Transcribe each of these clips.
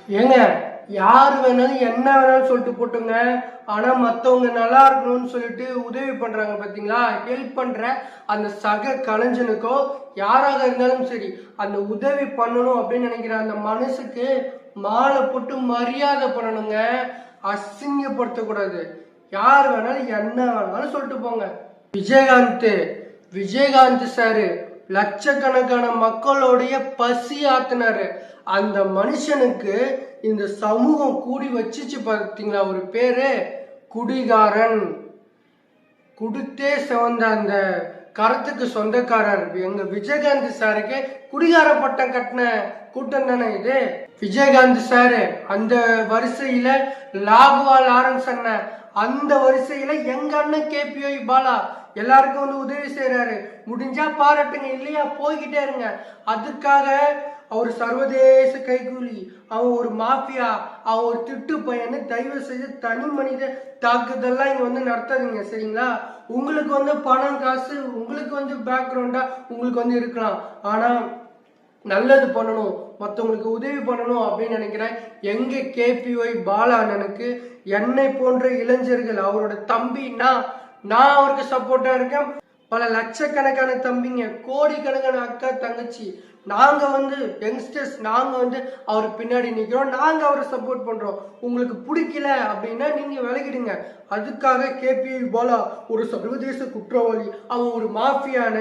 ஏங்க யார் வேணாலும் என்ன வேணாலும் சொல்லிட்டு போட்டுங்க. ஆனா மத்தவங்க நல்லா இருக்கணும்னு சொல்லிட்டு உதவி பண்றாங்க பாத்தீங்களா, ஹெல்ப் பண்ற அந்த சக கலைஞனுக்கோ யாராக இருந்தாலும் சரி, அந்த உதவி பண்ணணும் அப்படின்னு நினைக்கிற அந்த மனசுக்கு மாலை போட்டு மரியாதை பண்ணணுங்க. அசிங்கப்படுத்தக்கூடாது. யார் வேணாலும் என்ன வேணாலும் சொல்லிட்டு போங்க. விஜயகாந்த் விஜயகாந்த் சாரு லட்சக்கணக்கான மக்களுடைய பசி ஆத்தினாரு. அந்த மனுஷனுக்கு இந்த சமூகம் கூடி வச்சிச்சு பார்த்தீங்களா ஒரு பேரு, குடிகாரன். குடுத்தே சிவந்த அந்த கரத்துக்கு சொந்தக்காரர் எங்க விஜயகாந்த் சாருக்கு குடிகார பட்டம் கட்டின கூட்டம் தானே இது. விஜயகாந்த் சாரு அந்த வரிசையில லாகுவா லாரன்ஸ் அண்ணன், அந்த வரிசையில எங்க அண்ணன் கேபிஒய் பாலா எல்லாருக்கும் வந்து உதவி செய்யறாரு. முடிஞ்சா பாராட்டுங்க, இல்லையா போய்கிட்டே இருங்க. அதுக்காக அவர் சர்வதேச கைகூலி, அவன் ஒரு மாஃபியா, அவன் ஒரு திட்டு பையன்னு தயவு செய்து தனி மனித தாக்குதல்லாம் இங்க வந்து நடத்தாதீங்க, சரிங்களா? உங்களுக்கு வந்து பணம் காசு, உங்களுக்கு வந்து பேக்ரவுண்டா உங்களுக்கு வந்து இருக்கலாம். ஆனா நல்லது பண்ணணும், மற்றவங்களுக்கு உதவி பண்ணணும் அப்படின்னு நினைக்கிறேன். எங்க கேபிஒய் பாலா அண்ணனுக்கு என்னை போன்ற இளைஞர்கள், அவரோட தம்பின்னா நான் அவருக்கு சப்போர்ட்டா இருக்கேன். பல லட்சக்கணக்கான தம்பிங்க, கோடிக்கணக்கான அக்கா தங்கச்சி, நாங்க வந்து யங்ஸ்டர்ஸ், நாங்க வந்து அவர் பின்னாடி நிக்கிறோம், நாங்க அவரை சப்போர்ட் பண்றோம். உங்களுக்கு பிடிக்கல அப்படின்னா நீங்க விலகிடுங்க. அதுக்காக கேபிஒய் பாலா ஒரு சர்வதேச குற்றவாளி, அவன் ஒரு மாஃபியான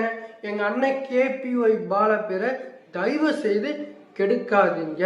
எங்க அண்ணன் கேபிஒய் பாலா பேரை தயவு செய்து கெடுக்காதீங்க.